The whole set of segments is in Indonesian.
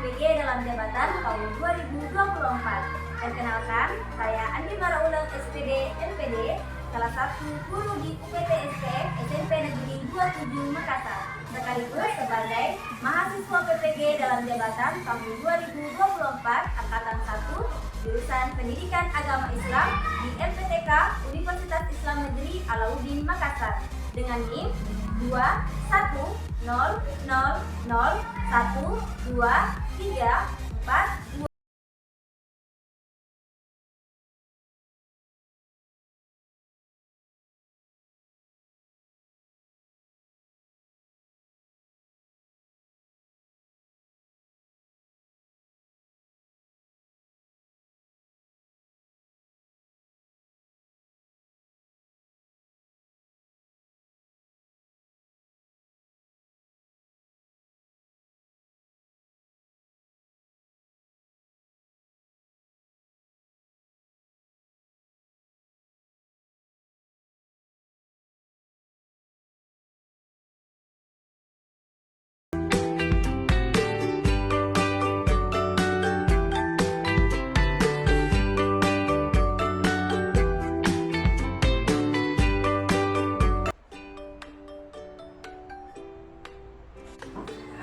PPG dalam jabatan tahun 2024. Perkenalkan, saya Andi Marauleng SPD NPD, salah satu guru di UPT STM SMP Negeri 27 Makassar, sekaligus sebagai mahasiswa PPG dalam jabatan tahun 2024 angkatan 1 jurusan Pendidikan Agama Islam di MPTK Universitas Islam Negeri Alauddin Makassar dengan NIM 210001234.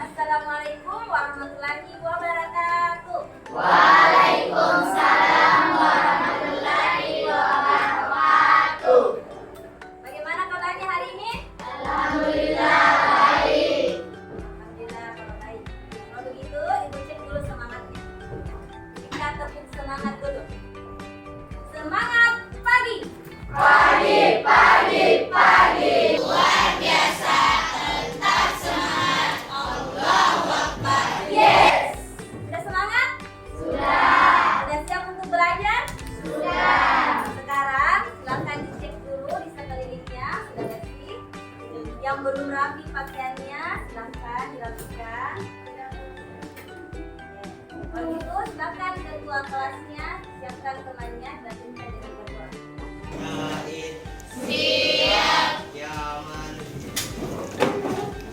Assalamualaikum warahmatullahi wabarakatuh. Waalaikumsalam warahmatullahi wabarakatuh. Bagaimana kabarnya hari ini? Alhamdulillah baik. Alhamdulillah kalau baik. Kalau begitu, Ibu cek dulu semangatnya. Kita tepuk semangat dulu. Semangat pagi. Pagi, pagi, pagi. Luar biasa. Tetap semangat. Allahu Akbar. Yes. Sudah semangat? Sudah. Sudah siap untuk belajar? Sudah. Sekarang silakan dicek dulu di sekelilingnya sudah bersih. Yang belum rapi pakaiannya silakan dirapikan. Kalau gitu silakan ketua kelasnya siapkan temannya dan minta dengan berdoa. Jahit, Siap. Yaman,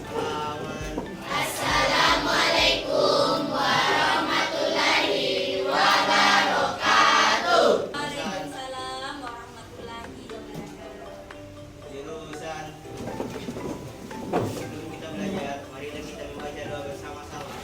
Salaman. Assalamualaikum warahmatullahi wabarakatuh. Waalaikumsalam warahmatullahi wabarakatuh. Jurusan. Sebelum kita belajar, marilah kita membaca doa bersama-sama.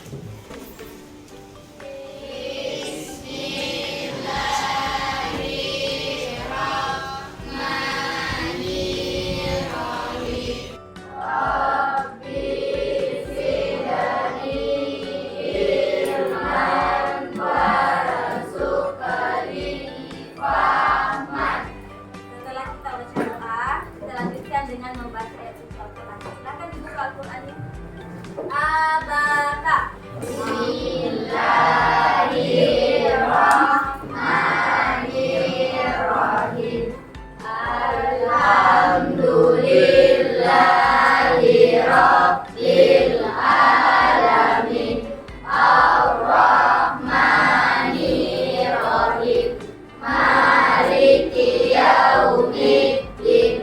Setelah kita baca doa, kita lanjutkan dengan membaca ayat suci Al-Quran. Silakan dibuka Al-Qurannya. Abaka. Bismillahirrahmanirrahim. Alhamdulillahi rabbil alamin. Ar-Rahmanir-Rahim. Maliki yaumiddin.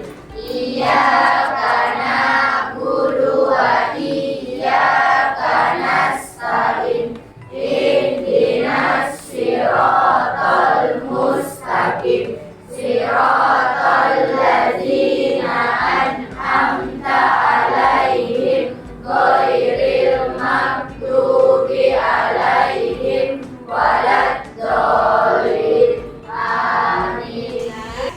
Iyyaka na'budu wa iyyaka nasta'in. Ihdinas siratal mustaqim. Siratal ladzina an'amta 'alaihim ghairil maghdubi 'alaihim waladdallin. Amin.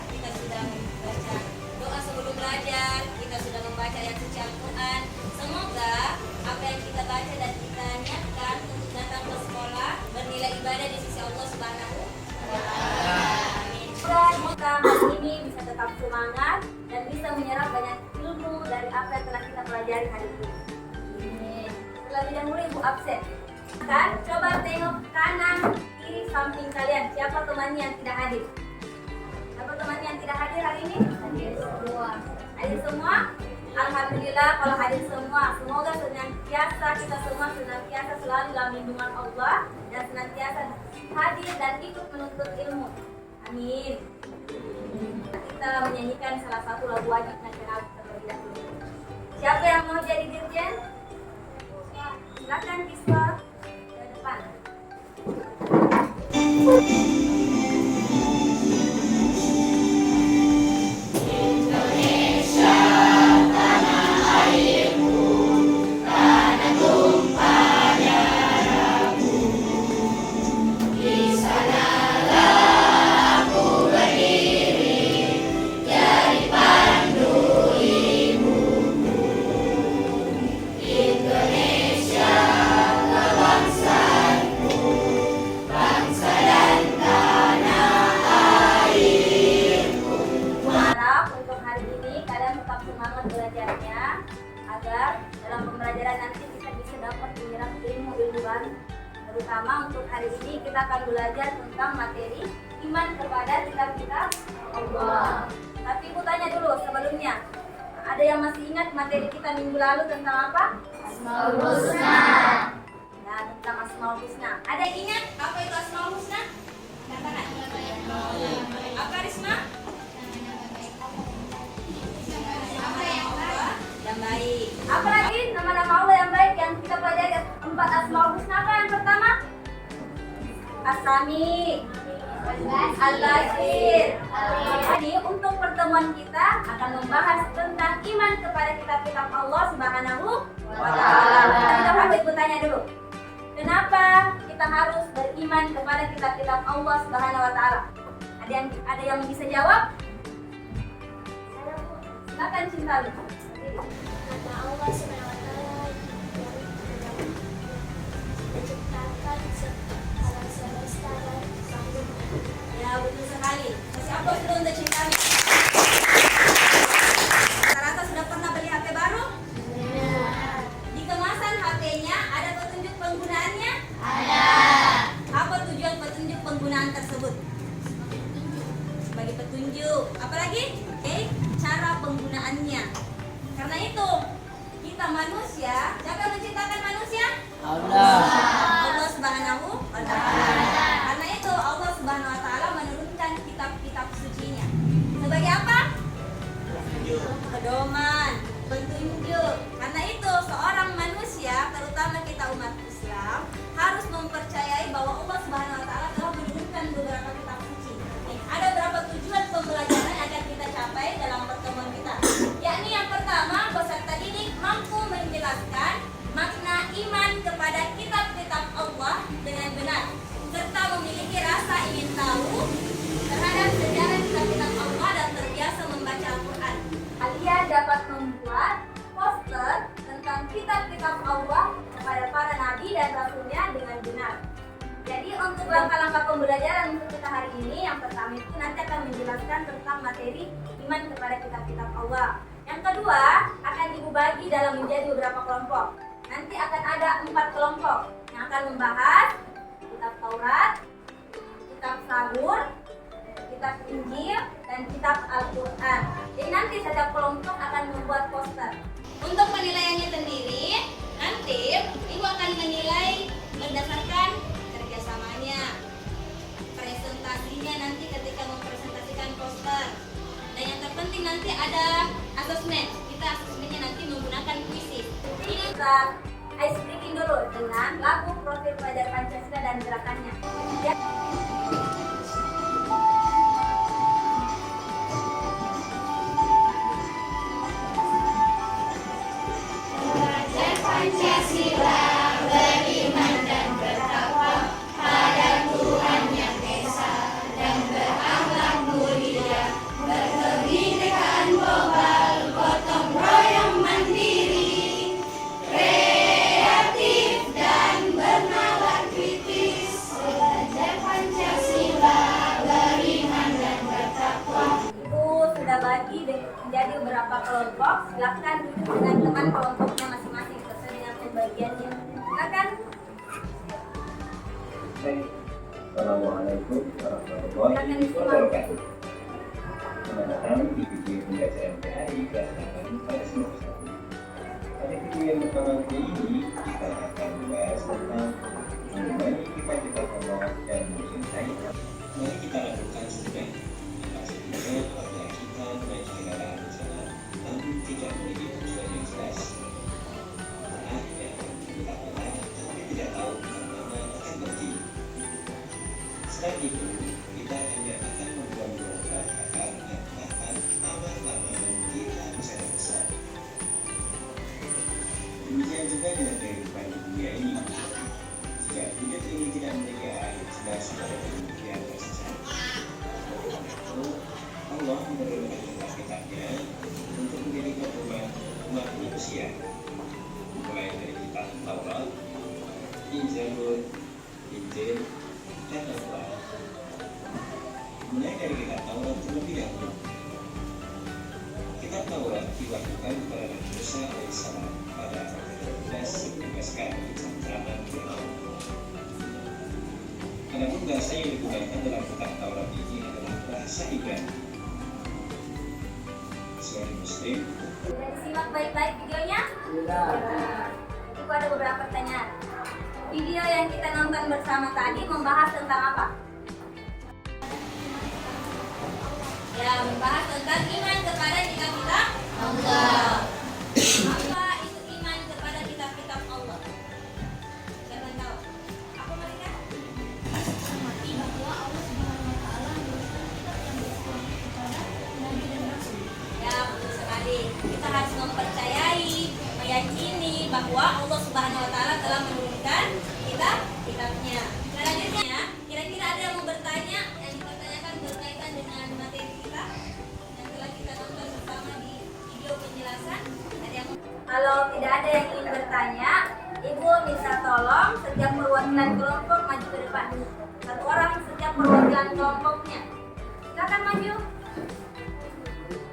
Kita sudah membaca doa sebelum belajar, kita sudah membaca ayat suci Al-Quran. Semoga apa yang kita baca dan kita niatkan untuk datang ke sekolah bernilai ibadah di sisi Allah Subhanahu wa Ta'ala. Amin. Semoga hari ini bisa tetap semangat dan bisa menyerap banyak ilmu dari apa yang telah kita pelajari hari ini. Amin. Terlebih dahulu Ibu absen. Kan, coba tengok kanan kiri samping kalian. Siapa temannya yang tidak hadir? Siapa temannya yang tidak hadir hari ini? Hadir semua. Hadir semua? Alhamdulillah kalau hadir semua. Semoga senantiasa kita semua senantiasa selalu dalam lindungan Allah dan senantiasa hadir dan ikut menuntut ilmu. Amin. Kita menyanyikan salah satu lagu wajib nasional terlebih dahulu. Siapa yang mau jadi dirjen? Silakan siswa ke depan. Terutama untuk hari ini kita akan belajar tentang materi iman kepada kitab-kitab Allah. Tapi aku tanya dulu sebelumnya, ada yang masih ingat materi kita minggu lalu tentang apa? Asmaul Husna. Ya, tentang Asmaul Husna. Ada yang ingat apa itu Asmaul Husna? Katakan. Apa Risma? Yang baik. Apa lagi nama-nama Allah yang baik yang kita pelajari? 4 Asmaul Husna apa yang pertama? As-Sami, Al-Basir. Jadi untuk pertemuan kita akan membahas tentang iman kepada kitab-kitab Allah Subhanahu wa Ta'ala. Kita harus bertanya dulu. Kenapa kita harus beriman kepada kitab-kitab Allah Subhanahu wa Ta'ala? Ada yang bisa jawab? Silakan Cinta. Karena Allah Subhanahu wa Ta'ala menciptakan alam semesta dan makhluknya. Ya, betul sekali. Masih apa sudah untuk Cinta? Rata-rata sudah pernah beli HP baru? Di kemasan HP-nya ada petunjuk penggunaannya? Ada. Apa tujuan petunjuk penggunaan tersebut? Sebagai petunjuk. Apalagi? Oke, cara penggunaannya. Karena itu, kita manusia, siapa yang menciptakan manusia? Allah Subhanahu wa Ta'ala. Karena itu Allah Subhanahu wa Ta'ala menurunkan kitab-kitab sucinya. Sebagai apa? Pedoman, petunjuk. Karena itu seorang manusia, terutama kita umat Islam, harus mempercayai bahwa Allah Subhanahu wa Ta'ala telah menurunkan beberapa kitab suci. Ada beberapa tujuan pembelajaran yang akan kita capai dalam pertemuan kita. Yakni yang pertama, peserta didik mampu menjelaskan makna iman kepada kitab-kitab Allah dengan benar, serta memiliki rasa ingin tahu terhadap sejarah kitab-kitab Allah dan terbiasa membaca Al-Quran. Kalian dapat membuat poster tentang kitab-kitab Allah kepada para nabi dan rasulnya dengan benar. Jadi untuk langkah-langkah pembelajaran untuk kita hari ini, yang pertama itu nanti akan menjelaskan tentang materi iman kepada kitab-kitab Allah. Yang kedua akan dibagi dalam menjadi beberapa kelompok. Nanti akan ada 4 kelompok yang akan membahas kitab Taurat, kitab Zabur, kitab Injil, dan kitab Al-Quran. Jadi nanti setiap kelompok akan membuat poster. Untuk penilaiannya sendiri, nanti ibu akan menilai berdasarkan kerjasamanya, presentasinya nanti ketika mempresentasikan poster. Dan yang terpenting nanti ada asesmen. Kita asesmennya nanti menggunakan kuisis. Ini kita ice breaking dulu dengan lagu profil pelajar Pancasila dan gerakannya. Ya. Belajar Pancasila, beriman dan bertakwa pada Tuhan Yang Esa dan berakhlak mulia, berkebinekaan global, gotong royong mandiri, kreatif dan bernalar kritis. Belajar Pancasila, beriman dan bertakwa. Ibu sudah bagi menjadi beberapa kelompok. Silakan duduk dengan teman kelompoknya masing-masing sesuai dengan pembagiannya. Silakan. Assalamualaikum warahmatullahi wabarakatuh. Selamat datang di video pembelajaran PAI kelas 8 pada semester 1. Pada video yang pertama ini kita akan membahas tentang mengenai kitab-kitab Allah dan mencintai. Mari kita lakukan sudah pastinya apabila kita menaiki kendaraan di sana namun tidak memiliki tujuan yang jelas. Karena kita pernah tapi tidak tahu kemana akan pergi. Selain itu, kita hanya akan membuat beberapa kata yang akan lama-lama kita bisa besar. Demikian juga dengan kehidupan di dunia ini. Jika hidup ini tidak memiliki arah yang jelas pada kemudian tersesat. Allah menurunkan kitab-kitabnya untuk menjadi pedoman umat manusia. Mulai dari kitab Taurat, Zabur, Injil, dan Al-Quran. Mulai dari kitab Taurat terlebih dahulu. Kitab Taurat diwahyukan kepada Nabi Musa alaihissalam pada abad ke-12 berdasarkan zaman Firaun. Namun bahasa yang digunakan dalam kitab Taurat ini adalah bahasa Ibrani. Seorang Muslim, Sudah disimak baik-baik videonya? Itu ada beberapa pertanyaan. Video yang kita nonton bersama tadi membahas tentang apa? Ya, membahas tentang iman kepada kitab-kitab Allah. Apa itu iman kepada kitab-kitab Allah? Siapa yang tahu? Apa mereka? Mengerti bahwa Allah Subhanahu wa taala menurunkan kitab yang berasal kepada nabi dan rasul. Ya, betul sekali. Kita harus mempercayai, meyakini bahwa Allah Subhanahu wa taala telah menurunkan kitabnya. Selanjutnya, kira-kira ada yang mau bertanya yang dipertanyakan berkaitan dengan materi kita yang telah kita tonton bersama di video penjelasan? Ada yang Kalau tidak ada yang ingin bertanya, Ibu minta tolong setiap perwakilan kelompok maju ke depan. Satu orang setiap perwakilan kelompoknya. Silakan maju.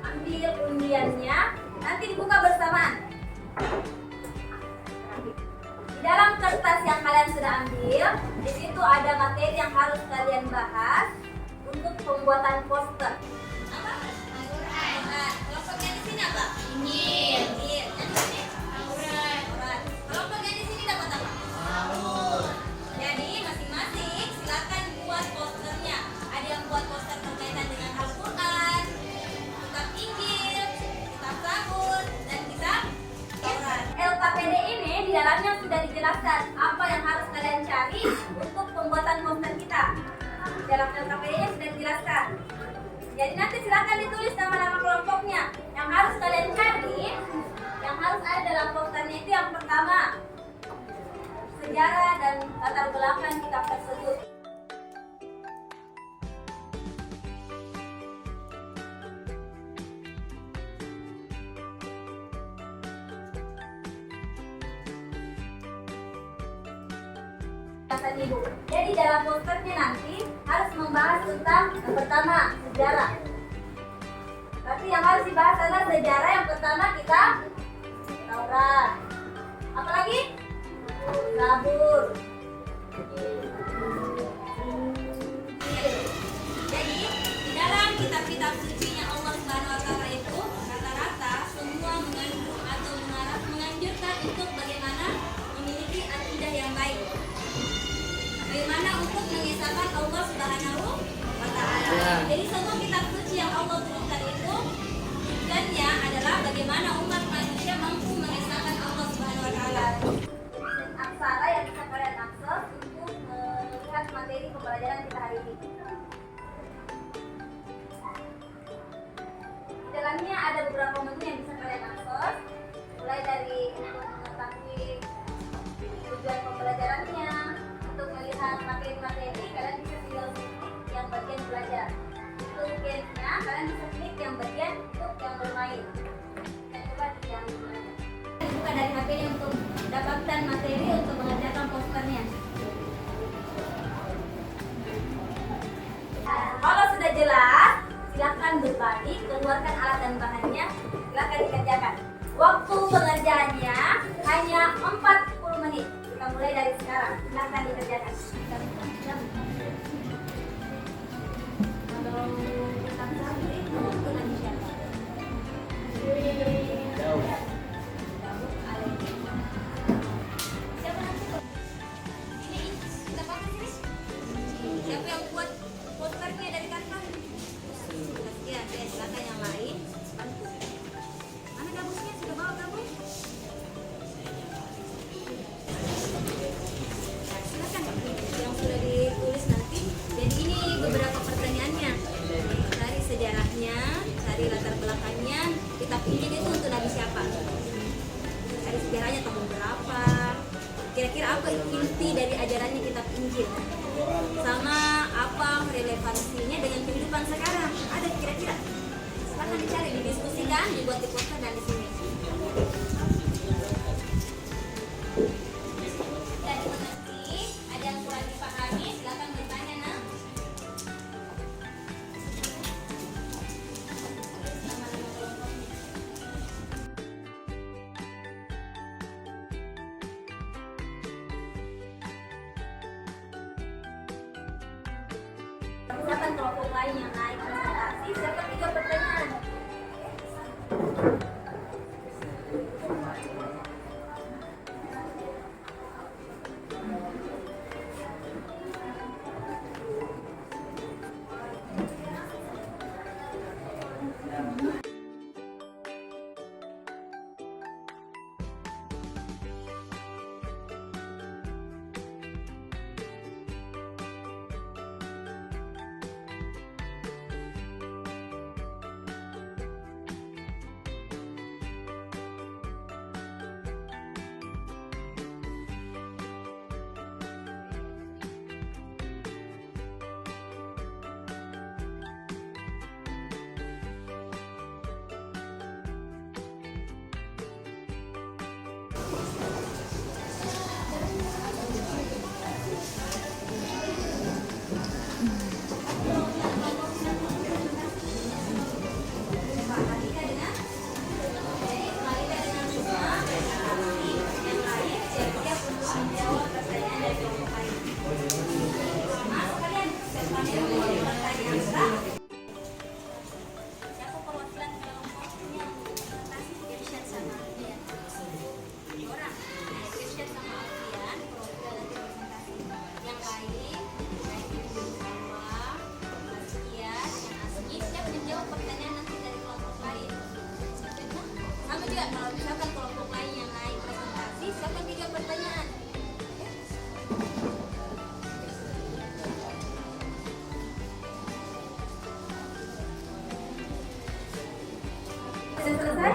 Ambil undiannya, nanti dibuka bersamaan. Di dalam kertas yang kalian sudah ambil, di situ ada materi yang harus kalian bahas untuk pembuatan poster. Apa? Al-Quran. Kelompoknya di sini apa? Injil. Injil. Yang di sini? Taurat. Kelompoknya di sini dapat apa? Zabur. Jadi masing-masing silakan buat posternya. Ada yang buat poster berkaitan dengan Al-Quran, kitab Injil, kitab Zabur, dan kitab Taurat. LKPD ini di dalamnya sudah dijelaskan apa yang harus kalian cari untuk pembuatan poster kita. Di dalam LKPD-nya sudah dijelaskan. Jadi nanti silakan ditulis nama-nama kelompoknya. Yang harus kalian cari, yang harus ada dalam posternya itu yang pertama, sejarah dan latar belakang kitab tersebut. Ibu. Jadi dalam posternya nanti harus membahas tentang yang pertama sejarah. Berarti yang harus dibahas adalah sejarah yang pertama kita Taurat. Apalagi? Zabur. Jadi di dalam kitab-kitab sucinya Allah Subhanahu wa taala itu rata-rata semua mengandung atau menganjurkan untuk bagaimana memiliki akidah yang baik. Bagaimana untuk mengesahkan Allah Subhanahu wa taala. Jadi semua kitab suci yang Allah turunkan itu tujuannya adalah bagaimana umat manusia mampu mengesahkan Allah Subhanahu wa taala. Aksara yang bisa kalian akses untuk melihat materi pembelajaran kita hari ini. Di dalamnya ada beberapa menu yang bisa kalian akses, mulai dari untuk mengetahui tujuan pembelajarannya. Untuk melihat materi-materi, kalian bisa tinggal klik yang bagian belajar. Untuk gamenya, kalian bisa klik yang bagian untuk yang bermain. Dan coba di yang belajar. Buka dari HP-nya untuk mendapatkan materi untuk mengerjakan posternya. Kalau sudah jelas, silakan berbagi, keluarkan alat dan bahannya, silakan dikerjakan. Waktu pengerjaannya hanya 40 menit. Kita mulai dari sekarang. Silakan dikerjakan. Kalau kita sampai waktu nanti siapa? Siapa nanti? Ini kita pakai sini. Siapa yang buat posternya dari kantor? Ya, silakan yang lain. Mana gabusnya? Sudah bawa gabus? Silakan yang sudah ditulis nanti. Jadi ini beberapa pertanyaannya. Cari sejarahnya, cari latar belakangnya. Kitab Injil itu untuk nabi siapa? Cari sejarahnya tahun berapa? Kira-kira apa inti dari ajarannya kitab Injil? Sama apa relevansinya dengan kehidupan sekarang? Ada kira-kira? Silakan dicari, didiskusikan, dibuat di poster dan di sini. Dan dimengerti, ada yang kurang dipahami, silakan bertanya, nak. Nama-nama kelompoknya. kelompok lain yang naik presentasi, silakan 3 pertanyaan. Kalau misalkan kelompok lain yang naik presentasi, silakan 3 pertanyaan. Sudah selesai?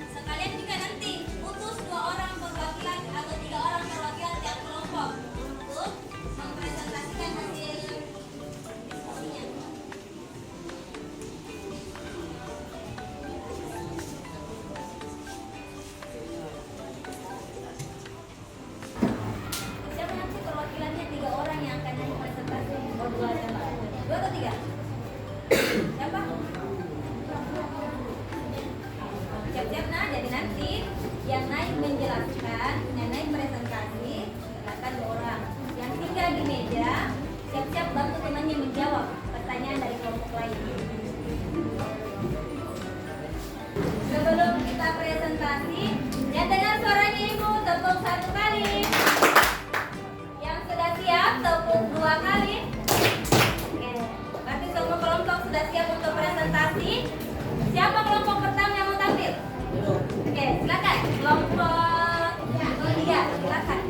Sekalian juga nanti utus 2 orang perwakilan atau 3 orang perwakilan tiap kelompok untuk mempresentasikan hasil diskusinya. Siapa nanti perwakilannya 3 orang yang akan naik presentasi? 2 atau 3? Siapa? Siap-siap nah, jadi nanti yang naik menjelaskan, yang naik presentasi, silakan 2 orang. Yang tinggal di meja, siap-siap bantu temannya menjawab pertanyaan dari kelompok lain. Sebelum kita presentasi, yang dengar suaranya ibu, tepuk 1 kali. Yang sudah siap, tepuk 2 kali. Oke, berarti semua kelompok sudah siap untuk presentasi. Siapa kelompok pertama yang mau tampil? Oke, silakan. Kelompok 3, silakan.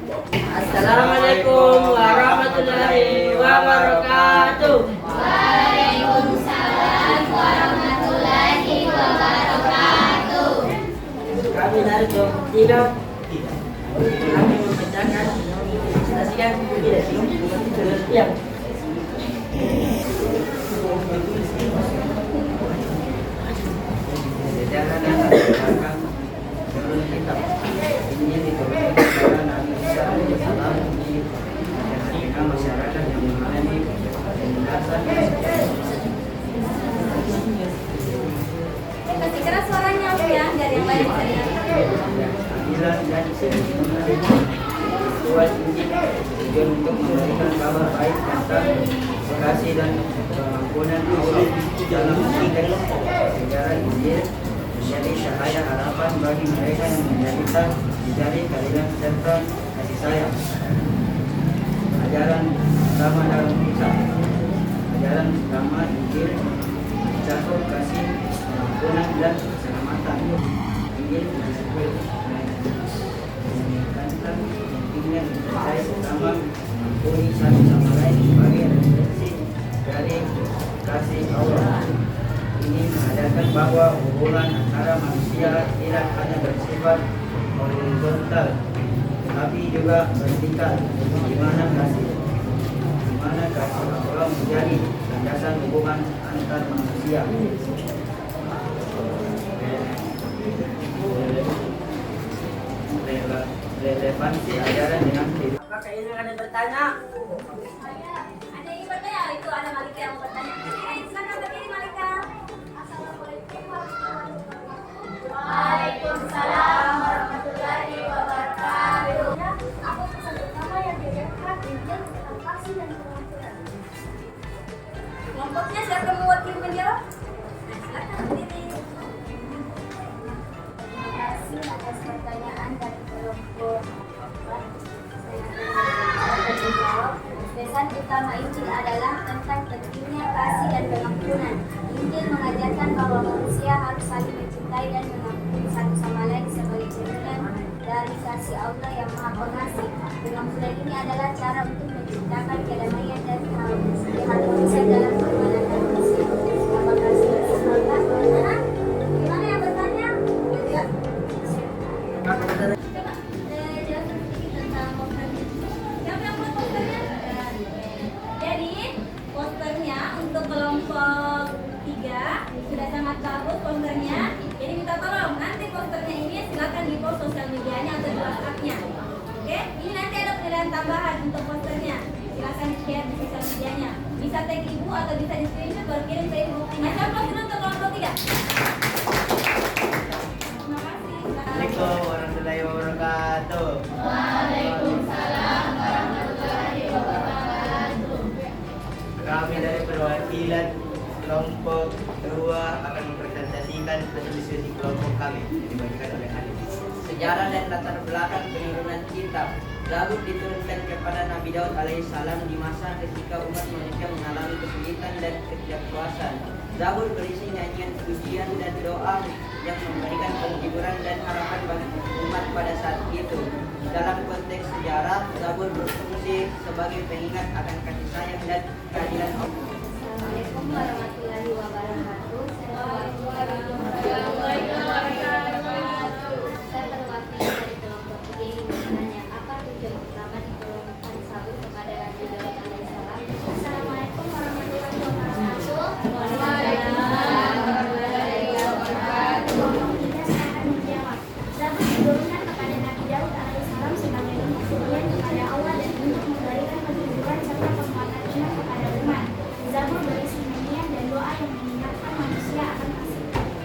Assalamualaikum warahmatullahi wabarakatuh. Waalaikumsalam warahmatullahi wabarakatuh. Kami dari kelompok 3. Kami membacakan presentasikan yang sejarah dan belakang turun kitab ini diturunkan kepada Nabi Isa alaihissalam di ketika masyarakat yang mengalami penindasan. Kasih keras suaranya ya, dari yang lain bisa dengar. Keadilan dan kebenaran Tuhan Injil tujuan untuk memberikan kabar baik tentang kasih dan pengampunan Allah dalam meningkat sejarah Injil menjadi cahaya harapan bagi mereka yang menderita dicari keadilan serta kasih sayang. Ajaran utama dalam kisah, ajaran utama Injil mencakup kasih, pengampunan dan keselamatan. Injil disebut menekankan pentingnya dipercaya utama mengampuni satu sama lain sebagai refleksi dari kasih Allah. Ini mengajarkan bahwa hubungan antara manusia tidak hanya bersifat horizontal, tetapi juga vertikal, di mana kasih Allah menjadi landasan hubungan antar manusia. Relevansi ajaran dengan kehidupan. apakah ini ada yang bertanya? Ada yang bertanya? Itu ada Malika yang mau bertanya. Silakan berdiri Malika. Assalamualaikum warahmatullahi wabarakatuh. Waalaikumsalam warahmatullahi wabarakatuh. Apa pesan utama yang diajarkan Injil tentang kasih dan pengampunan? Kelompoknya siapa yang mewakili menjawab? Nah, silakan berdiri. Terima kasih atas pertanyaan dari kelompok 4. Saya menjawab. Pesan utama Injil adalah tentang pentingnya kasih dan pengampunan. Injil mengajarkan bahwa manusia harus saling mencintai dan mengampuni satu sama lain sebagai cerminan dari kasih Allah yang Maha Pengasih. Pengampunan ini adalah cara untuk menciptakan kedamaian dan keharmonisan dalam hubungan antar manusia. Terima kasih. Gimana yang bertanya? Ya. Coba jelaskan sedikit tentang posternya. Siapa yang buat posternya? Jadi posternya untuk kelompok 3 sudah sangat bagus posternya. Jadi minta tolong nanti posternya ini silakan di post sosial medianya atau di WhatsApp-nya. Oke, ini nanti ada penilaian tambahan untuk posternya. Silakan share di sosial medianya. Bisa tag ibu atau bisa di screenshot baru kirim ke ibu. Macam poster untuk kelompok 3. Terima kasih. Assalamualaikum warahmatullahi wabarakatuh. Kami dari perwakilan kelompok 2 akan mempresentasikan hasil diskusi kelompok kami yang dibagikan oleh Hanif. Sejarah dan latar belakang penurunan kitab. Zabur diturunkan kepada Nabi Daud alaihissalam di masa ketika umat manusia mengalami kesulitan dan ketidakpuasan. Zabur berisi nyanyian pujian dan doa yang memberikan penghiburan dan harapan bagi umat pada saat itu. Dalam konteks sejarah, Zabur berfungsi sebagai pengingat akan kasih sayang dan keadilan Allah. Assalamualaikum warahmatullahi wabarakatuh. Saya terwakili dari kelompok 3 ini bertanya, apa tujuan utama diturunkan sabur kepada Nabi Daud alaihissalam? Assalamualaikum warahmatullahi wabarakatuh. Kelompok 3 saya akan menjawab. Sabur diturunkan kepada Nabi Daud alaihissalam sebagai bentuk pujian kepada Allah dan untuk memberikan penghiburan serta penguatan iman kepada umat. Zabur berisi nyanyian dan doa yang mengingatkan manusia akan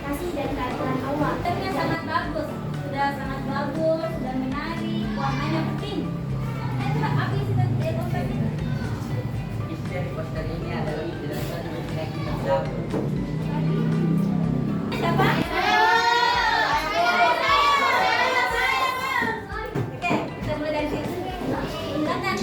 kasih dan keadilan Allah. Posternya sangat bagus, sudah sangat bagus, sudah menarik, warnanya penting. Coba apa isi dari poster ini? Isi dari poster ini adalah penjelasan mengenai kitab Zabur. Siapa? Oke, kita mulai dari sini. Silakan.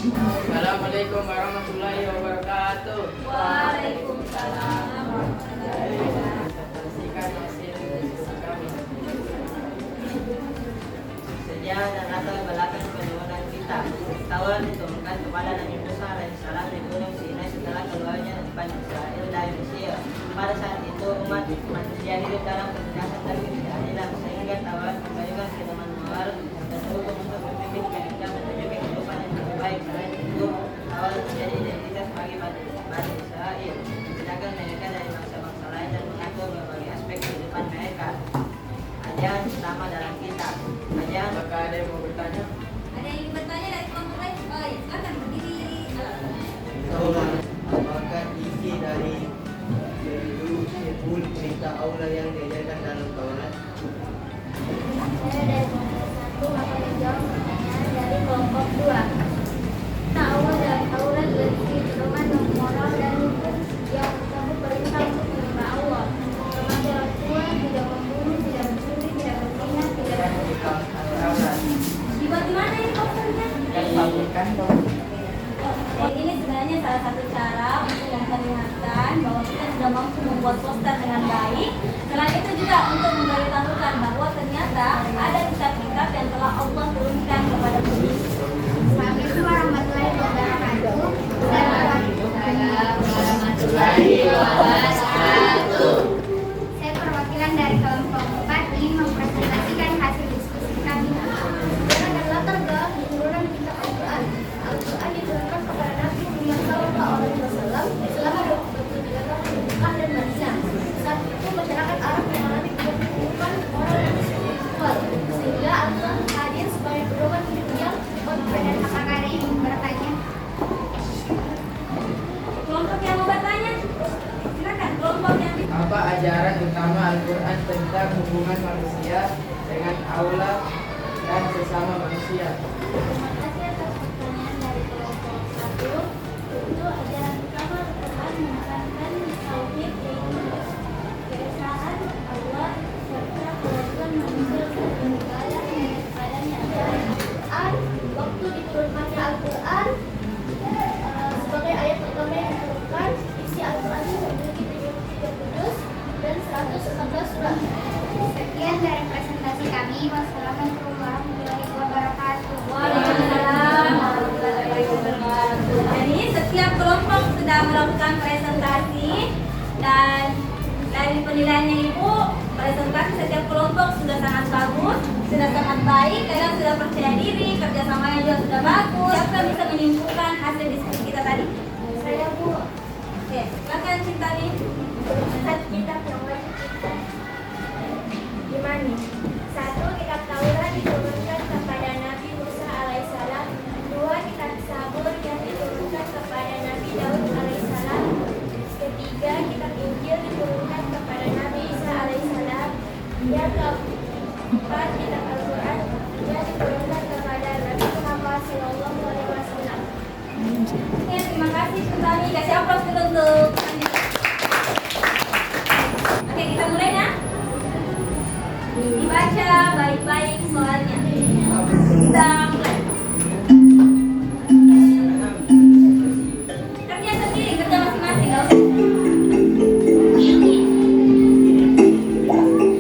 Assalamualaikum warahmatullahi wabarakatuh. Waalaikumsalam warahmatullahi wabarakatuh. Presentasikan hasil diskusi kami. Sejarah dan latar belakang penurunan kitab. Taurat diturunkan kepada Nabi Musa alaihissalam di Gunung Sinai setelah keluarnya Bani Israel dari Mesir. Pada saat itu umat manusia hidup dalam ketindasan dan ketidakadilan sehingga Taurat memberikan keteman moral dan hukum untuk memimpin mereka menuju kehidupan yang lebih baik. Selain itu, Taurat menjadi identitas bagi Bani Israel, membedakan mereka dari bangsa-bangsa lain dan mengatur berbagai aspek kehidupan mereka. Ajaran utama dalam kitab. Ajaran, apakah ada yang mau bertanya? Ada yang ingin bertanya dari kelompok lain? Oh ya, silakan berdiri. Apakah isi dari 10 perintah Allah yang diajarkan dalam Taurat? Saya dari kelompok 1 akan menjawab pertanyaan dari kelompok 2. Allah dalam Taurat berisi pedoman moral dan hukum yang tersebut perintah untuk menyembah Allah. Termasuk orang tua, tidak membunuh, tidak mencuri, tidak berzina, tidak Taurat. Dibuat di mana ini posternya? Dan pabrikan Ini sebenarnya salah satu cara untuk memperlihatkan bahwa kita sudah mampu membuat poster dengan baik. Selain itu juga untuk memberitahukan bahwa ternyata ada kitab-kitab yang telah Allah turunkan kepada bumi. Assalamualaikum warahmatullahi wabarakatuh. Saya perwakilan dari kelompok 4 ingin mempresentasikan hasil diskusi kami. Sejarah dan latar belakang penurunan kitab Al-Quran. Al-Quran diturunkan kepada Nabi Muhammad SAW selama 23 tahun di Mekah dan Madinah. Saat itu masyarakat Arab mengalami kebutuhan moral dan spiritual, sehingga Al-Quran hadir sebagai pedoman hidup yang hubungan manusia dengan Allah dan sesama manusia. Terima kasih atas pertanyaan dari kelompok 1. Untuk ajaran utama Al-Quran menekankan tauhid, yaitu keesaan Allah serta kewajiban manusia untuk beribadah kepadanya. Al-Quran, waktu diturunkannya Al-Quran sebagai ayat pertama yang diturunkan, isi Al-Quran memiliki 73 juz dan 114 surat. Sekian dari presentasi kami. Wassalamualaikum wabarakatuh. Waalaikumsalam warahmatullahi wabarakatuh. Jadi setiap kelompok sudah melakukan presentasi dan dari penilaiannya Ibu, presentasi setiap kelompok sudah sangat bagus, sudah sangat baik, kalian sudah percaya diri, kerjasamanya juga sudah bagus. Siapa bisa menyimpulkan hasil diskusi kita tadi? Saya Bu. Oke, silakan Cintani. Satu kitab yang wajib kita imani. 1. Kitab Taurat diturunkan kepada Nabi Musa alaihissalam. 2. Kitab Zabur yang diturunkan kepada Nabi Daud alaihissalam. 3. Kitab Injil diturunkan kepada Nabi Isa alaihissalam. Yang keempat, kitab Al-Quran yang diturunkan kepada Nabi Muhammad SAW. Oke, terima kasih Cintani. Kasih aplaus dulu untuk Anda. Oke, kita mulai ya. Dibaca baik-baik soalnya. Kita mulai. Kerja sendiri, kerja masing-masing, gak usah.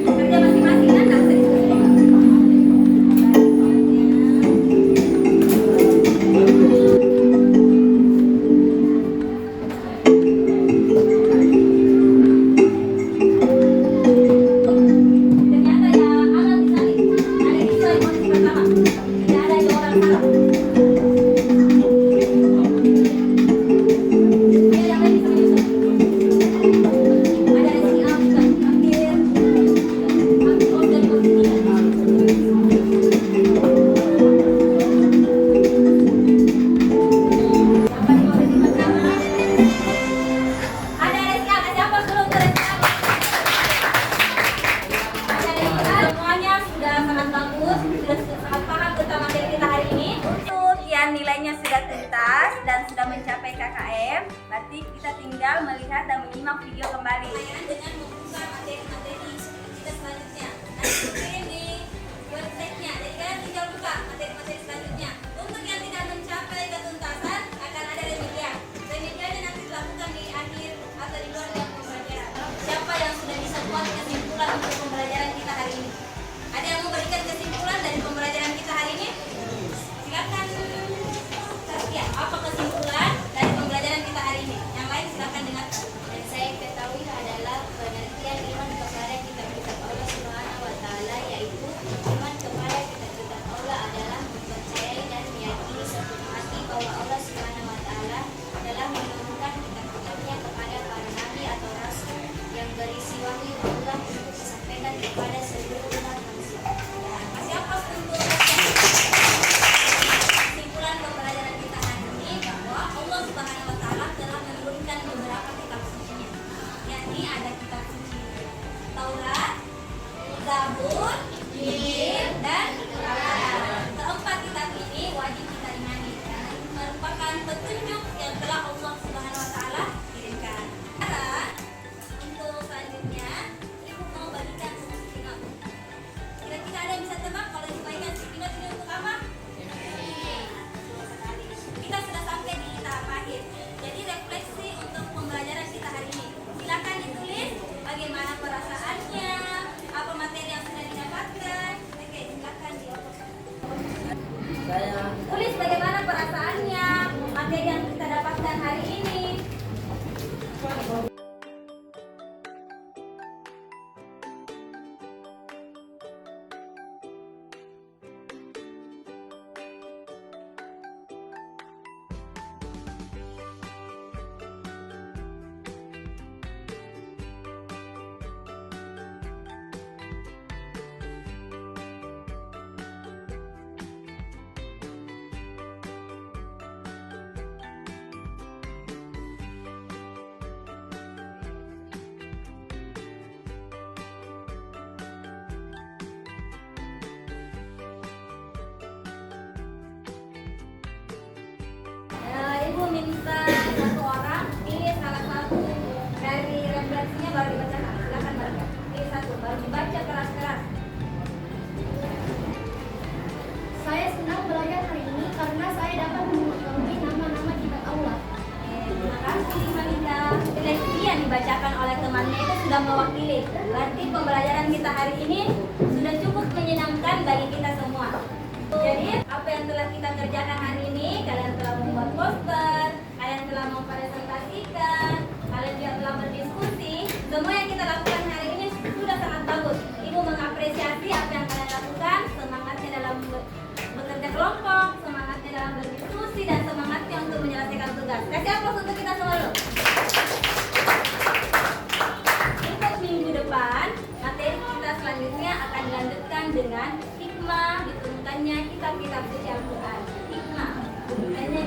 Kerja masing-masing kan, gak usah diskusi. Ternyata ya, alat disalib. Ada di posisi pertama. Tidak ada yang orang salah. Ya, yang lain bisa menyusul. Ada di sini, ambil aus dari posisi 3. Sampai di posisi pertama. Ada Reska, kasih aplaus dulu untuk Reska. Semuanya sudah sangat bagus, sudah sangat paham tentang materi kita hari ini. Untuk yang nilainya sudah tuntas dan sudah mencapai KKM, berarti kita tinggal melihat dan menyimak video kembali. Dengan membuka materi-materi kita selanjutnya. Nanti kirim di websitenya, jadi kalian tinggal buka materi-materi selanjutnya. Untuk yang tidak mencapai ketuntasan, akan ada remedial. Remedialnya nanti dilakukan di akhir atau di luar jam pembelajaran. Siapa yang sudah bisa buat kesimpulan untuk pembelajaran kita hari ini? Ada yang mau berikan kesimpulan dari pembelajaran kita hari ini? Silakan. Saskia, apa kesimpulan dari pembelajaran kita hari ini? Yang lain silakan dengarkan. Yang saya ketahui adalah pengertian iman kepada kitab-kitab Allah Subhanahu wa taala, yaitu iman kepada kitab-kitab Allah adalah mempercayai dan meyakini sepenuh hati bahwa Allah Subhanahu wa taala telah menurunkan kitab-kitabnya kepada para nabi atau rasul yang berisi wahyu Allah untuk disampaikan kepada seluruh umat manusia. Kasih aplaus untuk kesimpulan pembelajaran kita hari ini bahwa Allah Subhanahu wa taala telah menurunkan beberapa kitab suci-Nya. Yakni ada kitab suci Taurat, Zabur, Injil, dan Al-Quran. Keempat kitab ini wajib kita imani karena itu merupakan petunjuk yang telah Allah Subhanahu wa taala kirimkan. Sekarang untuk selanjutnya Ibu mau bagikan sticky note. Kira-kira ada yang bisa tebak kalau dibagikan sticky note ini untuk apa? Kita sudah sampai di tahap akhir. Jadi refleksi untuk pembelajaran kita hari ini. Silakan ditulis bagaimana perasaannya, apa materi yang sudah didapatkan. Oke, silakan diobrol. Tulis bagaimana perasaannya, materi yang kita dapatkan hari ini. karena saya dapat mengetahui nama-nama kitab Allah. Terima kasih Malika. Leksi yang dibacakan oleh temannya itu sudah mewakili. Berarti pembelajaran kita hari ini sudah cukup menyenangkan bagi kita semua. Jadi apa yang telah kita kerjakan hari ini, kalian telah membuat poster, kalian telah mempresentasikan, kalian juga telah berdiskusi. Semua yang kita lakukan hari ini sudah sangat bagus. Ibu mengapresiasi apa yang kalian lakukan, semangatnya dalam bekerja kelompok, semangatnya dalam berdiskusi, dan semangatnya untuk menyelesaikan tugas. Kasih aplaus untuk kita semua dulu. Untuk minggu depan, materi kita selanjutnya akan dilanjutkan dengan hikmah diturunkannya kitab-kitab suci Al-Quran. Hikmah diturunkannya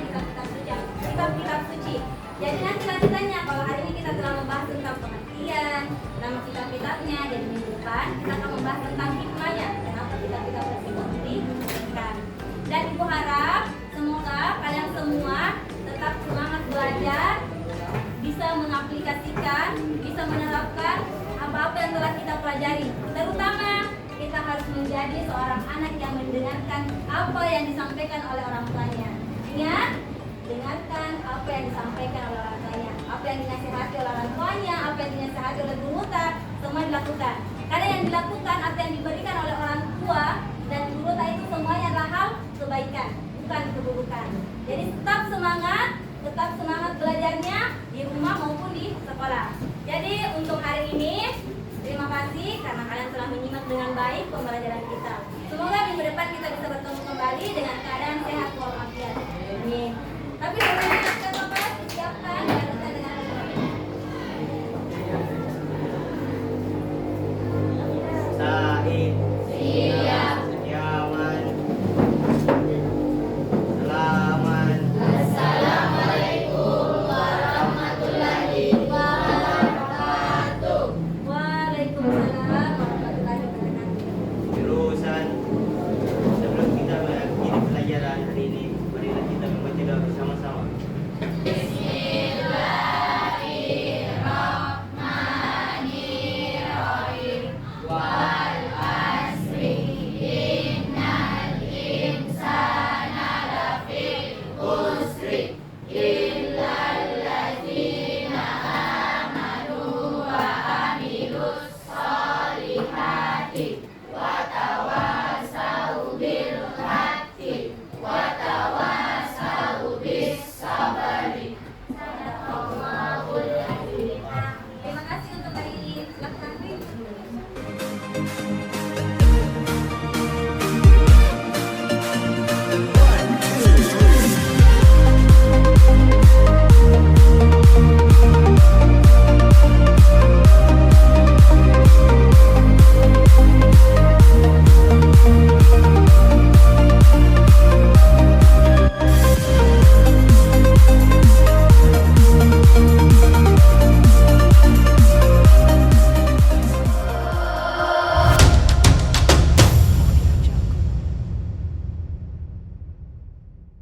kitab-kitab suci. Jadi nanti lanjutannya, kalau hari ini kita telah membahas tentang pengertian, nama kitab-kitabnya, jadi minggu depan kita akan membahas tentang hikmahnya, kenapa kitab-kitab tersebut diturunkan. Dan ibu harap semoga kalian semua tetap semangat belajar, bisa mengaplikasikan, bisa menerapkan apa-apa yang telah kita pelajari. Terutama kita harus menjadi seorang anak yang mendengarkan apa yang disampaikan oleh orang tuanya. Ingat, dengarkan apa yang disampaikan oleh orang tuanya, apa yang dinasihati oleh orang tuanya, apa yang dinasihati oleh guru, semua dilakukan. Karena yang dilakukan atau yang diberikan oleh orang tua dan guru itu semuanya adalah hal kebaikan, bukan keburukan. Jadi tetap semangat belajarnya di rumah maupun di sekolah. Jadi untuk hari ini terima kasih karena kalian telah menyimak dengan baik pembelajaran kita. Semoga minggu depan kita bisa bertemu